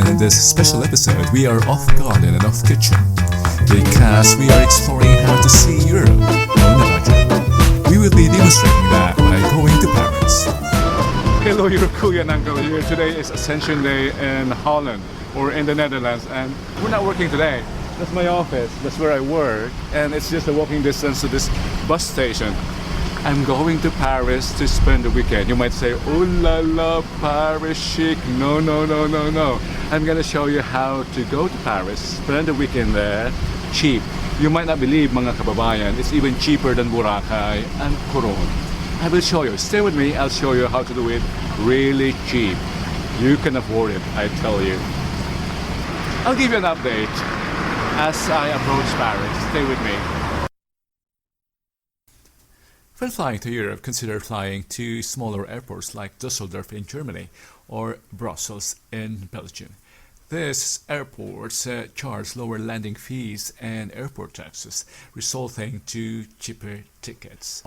And in this special episode, we are off garden and off kitchen because we are exploring how to see Europe on a budget. We will be demonstrating that by going to Paris. Hello, your Kuya and Uncle here. Today is Ascension Day in Holland or in the Netherlands, and we're not working today. That's my office, that's where I work, and it's just a walking distance to this bus station. I'm going to Paris to spend the weekend. You might say, oh la la, Paris chic. No. I'm gonna show you how to go to Paris, spend the weekend there, cheap. You might not believe, mga kababayan, it's even cheaper than Boracay and Coron. I will show you. Stay with me, I'll show you how to do it really cheap. You can afford it, I tell you. I'll give you an update as I approach Paris. Stay with me. When flying to Europe, consider flying to smaller airports like Düsseldorf in Germany or Brussels in Belgium. These airports charge lower landing fees and airport taxes, resulting to cheaper tickets.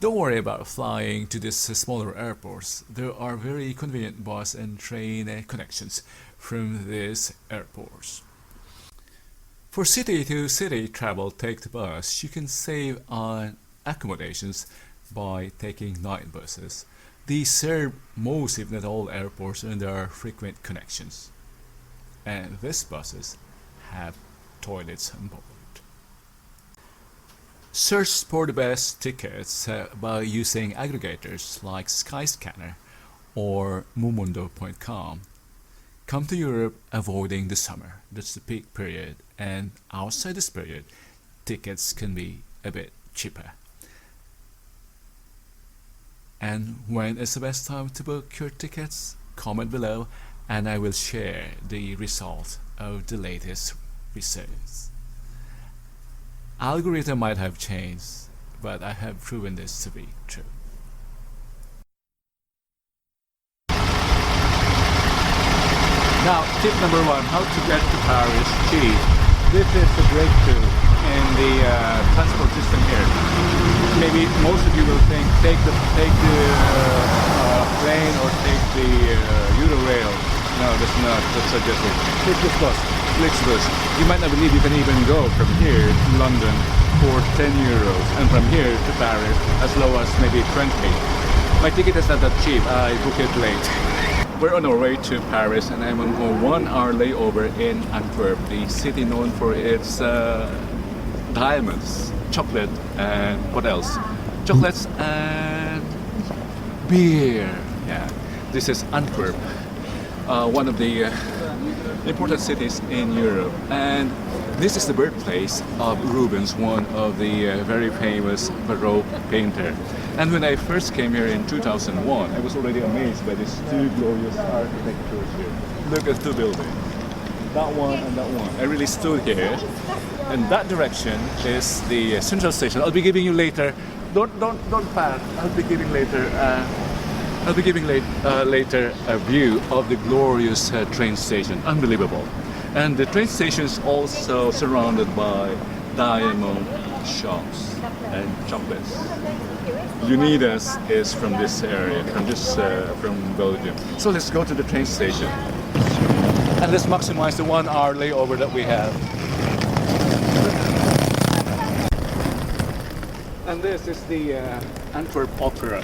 Don't worry about flying to these smaller airports. There are very convenient bus and train connections from these airports. For city-to-city travel, take the bus. You can save on accommodations by taking night buses. These serve most, if not all, airports, and there are frequent connections. And these buses have toilets on board. Search for the best tickets by using aggregators like Skyscanner or Mumundo.com. Come to Europe avoiding the summer. That's the peak period, and outside this period, tickets can be a bit cheaper. And when is the best time to book your tickets? Comment below and I will share the result of the latest research. Algorithm might have changed, but I have proven this to be true. Now, tip number one, how to get to Paris cheap. This is the breakthrough in the transport system here. Maybe most of you will think take the plane or take the Euro-rail. No, that's not suggested. Take this bus, Flixbus. You might not believe you can even go from here to London for 10 euros and from here to Paris as low as maybe 20. My ticket is not that cheap, I booked it late. We're on our way to Paris and I'm on a 1 hour layover in Antwerp, the city known for its diamonds, chocolate, and what else? Chocolates and beer. Yeah, this is Antwerp, one of the important cities in Europe, and this is the birthplace of Rubens, one of the very famous Baroque painter. And when I first came here in 2001, I was already amazed by these two glorious architectures here. Look at the building, that one and that one. I really stood here. And that direction is the central station. I'll be giving you later. Don't pan. I'll be giving later. Later a view of the glorious train station. Unbelievable. And the train station is also surrounded by diamond shops and chocolates. Unidas is from this area, from Belgium. So let's go to the train station and let's maximize the 1 hour layover that we have. And this is the Antwerp Opera.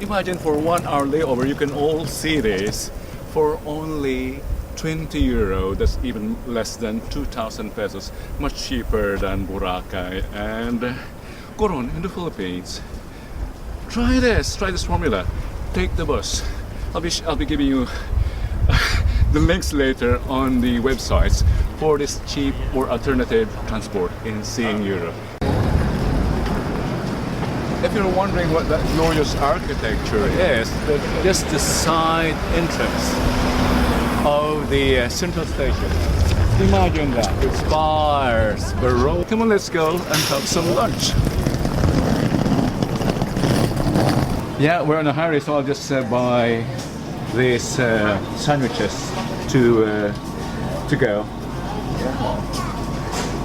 Imagine for 1 hour layover, you can all see this for only 20 euro. That's even less than 2,000 pesos. Much cheaper than Boracay and Coron in the Philippines. Try this formula. Take the bus. I'll be giving you the links later on the websites for this cheap or alternative transport in seeing Europe. If you're wondering what that glorious architecture is, that's just the side entrance of the central station. Imagine that, with spires, Baroque. Come on, let's go and have some lunch. Yeah, we're in a hurry, so I'll just buy these sandwiches to go.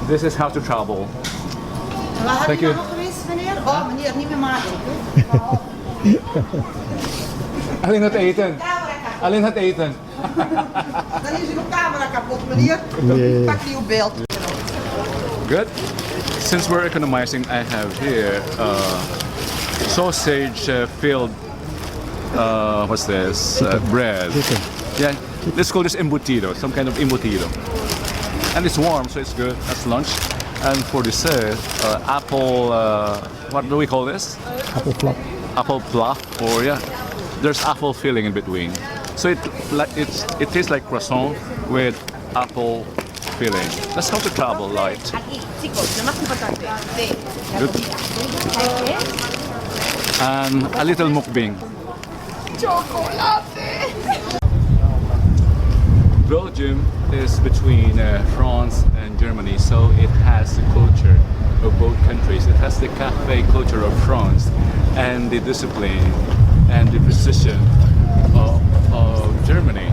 This is how to travel. Thank you. Oh, meneer, niet meer maken. Alleen dat eten. Alin het eten? Dan is uw camera kapot, meneer. Pak nieuw beeld. Good. Since we're economizing, I have here sausage filled. What's this? Bread. Yeah. Let's call this embutido. Some kind of embutido. And it's warm, so it's good. That's lunch. And for dessert, apple. What do we call this? Apple flop. Apple fluff, or yeah, there's apple filling in between. So it tastes like croissant with apple filling. That's how to travel light. Good. And a little mukbang. Belgium is between France and Germany, so it has the culture of both countries. It has the cafe culture of France and the discipline and the precision of Germany.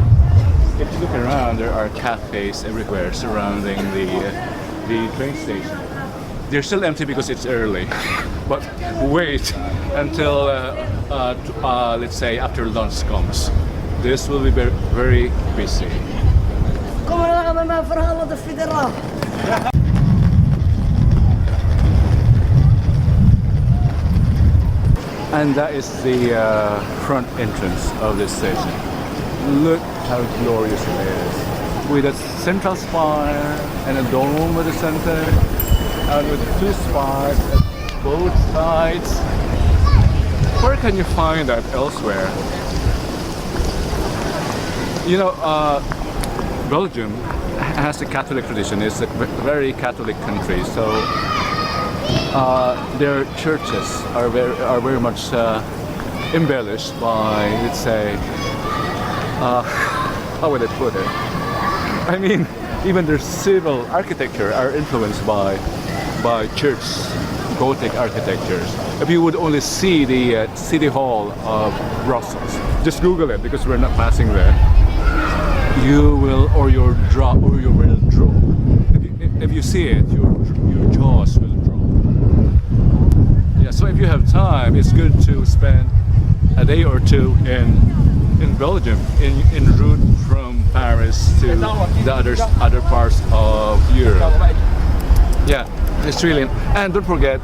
If you look around, there are cafes everywhere surrounding the train station. They're still empty because it's early, but wait until let's say after lunch comes. This will be very busy. Kom maar naar mijn verhaal op de federaal. And that is the front entrance of this station. Look how glorious it is. With a central spire and a dome at the center, and with two spires at both sides. Where can you find that elsewhere? You know, Belgium has a Catholic tradition. It's a very Catholic country, so their churches are very much embellished by, let's say, how would I put it? I mean, even their civil architecture are influenced by church Gothic architectures. If you would only see the City Hall of Brussels, just Google it because we're not passing there. You will, or you will draw. If you see it, your jaws will drop. Yeah. So if you have time, it's good to spend a day or two in Belgium, en route from Paris to the other parts of Europe. Yeah, it's really. And don't forget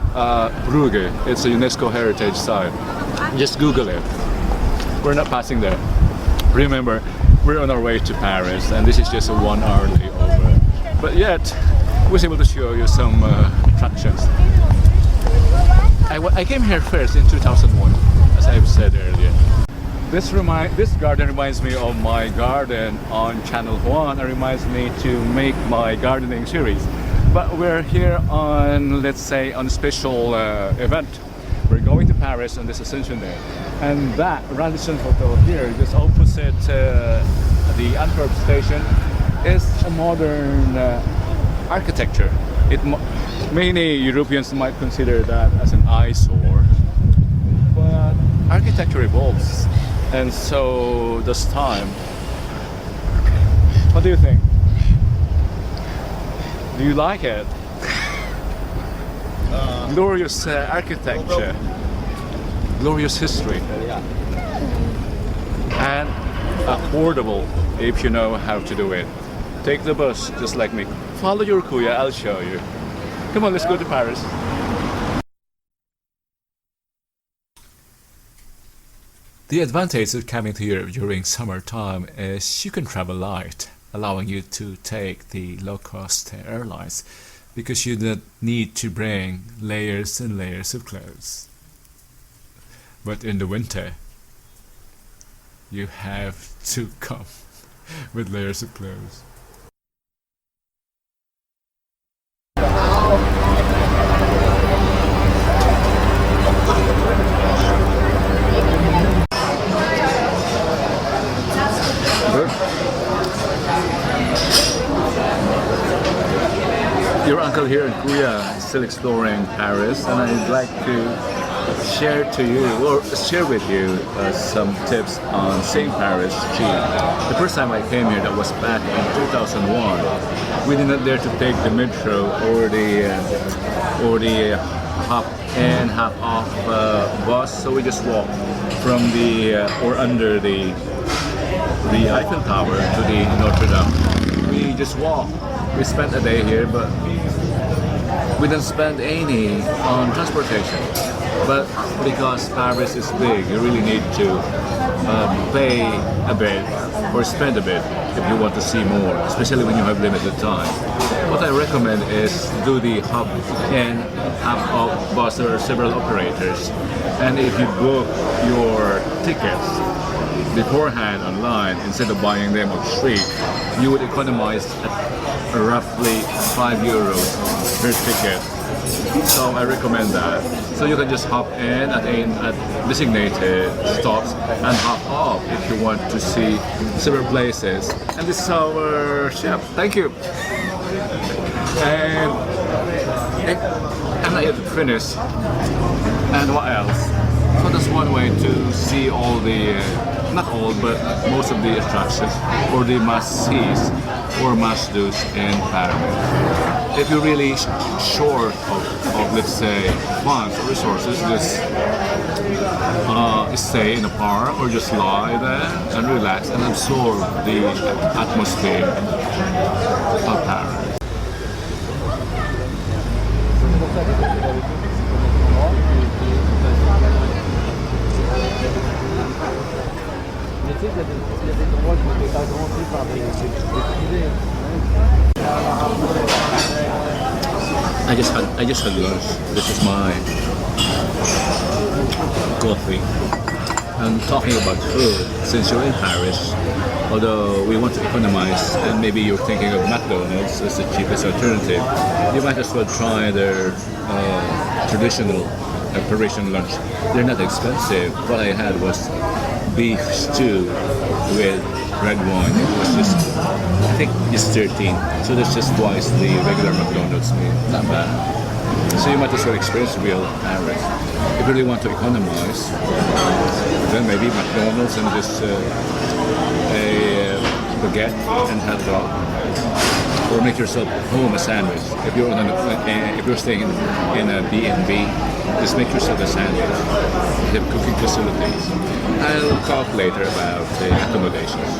Brugge. It's a UNESCO heritage site. Just Google it. We're not passing there. Remember, we're on our way to Paris, and this is just a 1 hour layover. But yet, I was able to show you some attractions. I came here first in 2001, as I've said earlier. This garden reminds me of my garden on Channel 1. It reminds me to make my gardening series. But we're here on, let's say, on a special event. We're going to Paris on this Ascension Day. And that Radisson Hotel here, just opposite the Antwerp station, is a modern architecture. Many Europeans might consider that as an eyesore, but architecture evolves, and so does time. What do you think? Do you like it? Glorious architecture, glorious history, and affordable if you know how to do it. Take the bus, just like me. Follow your kuya, I'll show you. Come on, let's go to Paris. The advantage of coming to Europe during summertime is you can travel light, allowing you to take the low-cost airlines because you don't need to bring layers and layers of clothes. But in the winter, you have to come with layers of clothes. Your uncle here in Kuya is still exploring Paris, and I'd like to share with you some tips on seeing Paris cheap. The first time I came here, that was back in 2001. We did not dare to take the metro or the hop and hop off bus, so we just walked from the or under the the Eiffel Tower to the Notre Dame. We just walked. We spent a day here, but we didn't spend any on transportation. But because Paris is big, you really need to pay a bit or spend a bit if you want to see more, especially when you have limited time. What I recommend is do the hop and hop off bus. There are several operators, and if you book your tickets beforehand online instead of buying them on the street, you would economize at roughly €5 per ticket. So I recommend that. So you can just hop in at designated stops and hop off if you want to see several places. And this is our chef. Thank you. And I'm not yet finished. And what else? So that's one way to see all the, not all, but most of the attractions or the must-sees or must-dos in Paris. If you're really short of, let's say, funds or resources, just stay in a park or just lie there and relax and absorb the atmosphere of Paris. I just had lunch. This is my coffee. And talking about food, since you're in Paris, although we want to economize and maybe you're thinking of McDonald's as the cheapest alternative, you might as well try their traditional Parisian lunch. They're not expensive. What I had was beef stew with red wine. It was just, I think, just 13. So that's just twice the regular McDonald's meal. Not bad. So you might as well experience real Paris. If you really want to economize, then maybe McDonald's and just a baguette and hot dog. Or make yourself home a sandwich. If you're staying in a B&B, just make yourself a sandwich. They have cooking facilities. I'll talk later about the accommodations.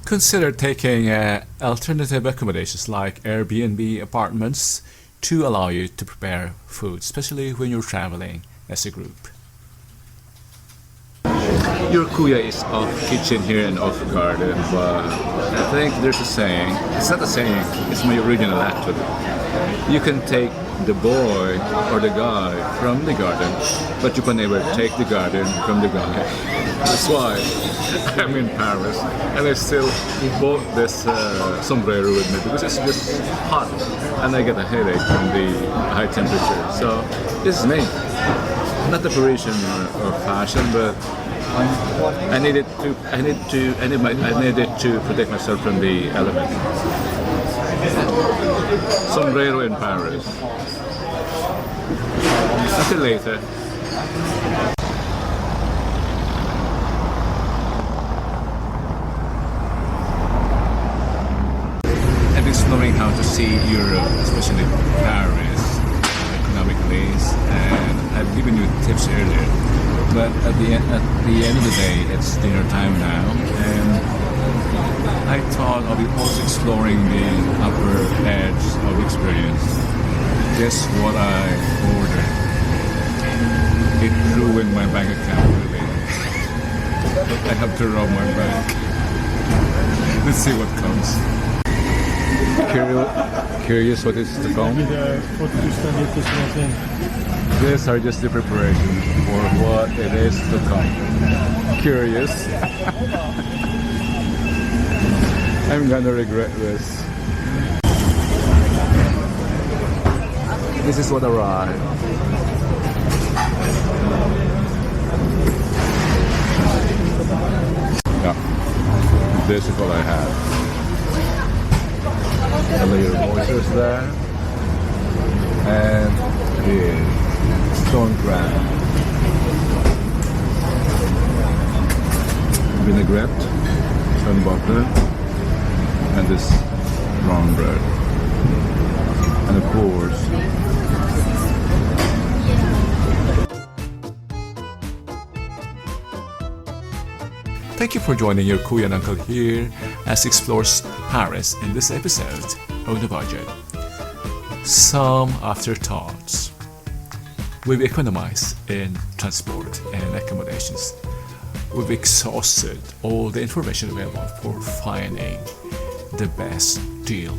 Consider taking alternative accommodations like Airbnb apartments to allow you to prepare food, especially when you're traveling as a group. Your kuya is off kitchen here and off garden, but I think there's a saying. It's not a saying, it's my original actually. You can take the boy or the guy from the garden, but you can never take the garden from the guy. That's why I'm in Paris and I still bought this sombrero with me because it's just hot and I get a headache from the high temperature. So this is me. Not the Parisian or fashion, but I needed to protect myself from the element. Sombrero in Paris. Until later. I'm exploring how to see Europe, especially Paris, economically, and I've given you tips earlier. But at the end of the day, it's dinner time now, and I thought I'll be also exploring the upper edge of experience. Guess what I ordered? It ruined my bank account, really. I have to rob my bank. Let's see what comes. Curious what is to come? These are just the preparation for what it is to come. Curious. I'm gonna regret this. This is what arrived. Yeah, this is what I have. A layer of oysters there, and here, stone crab, vinaigrette, some butter, and this brown bread, and of course Thank you for joining your Korean uncle here as he explores Paris in this episode on the budget. Some afterthoughts. We've economized in transport and accommodations. We've exhausted all the information available for finding the best deal.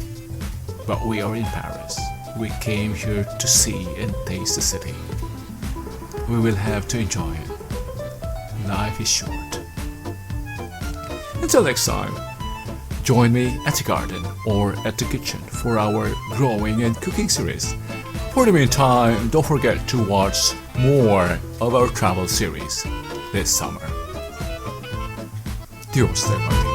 But we are in Paris. We came here to see and taste the city. We will have to enjoy it. Life is short. Until next time, join me at the garden or at the kitchen for our growing and cooking series. For the meantime, don't forget to watch more of our travel series this summer. Dios te bendiga.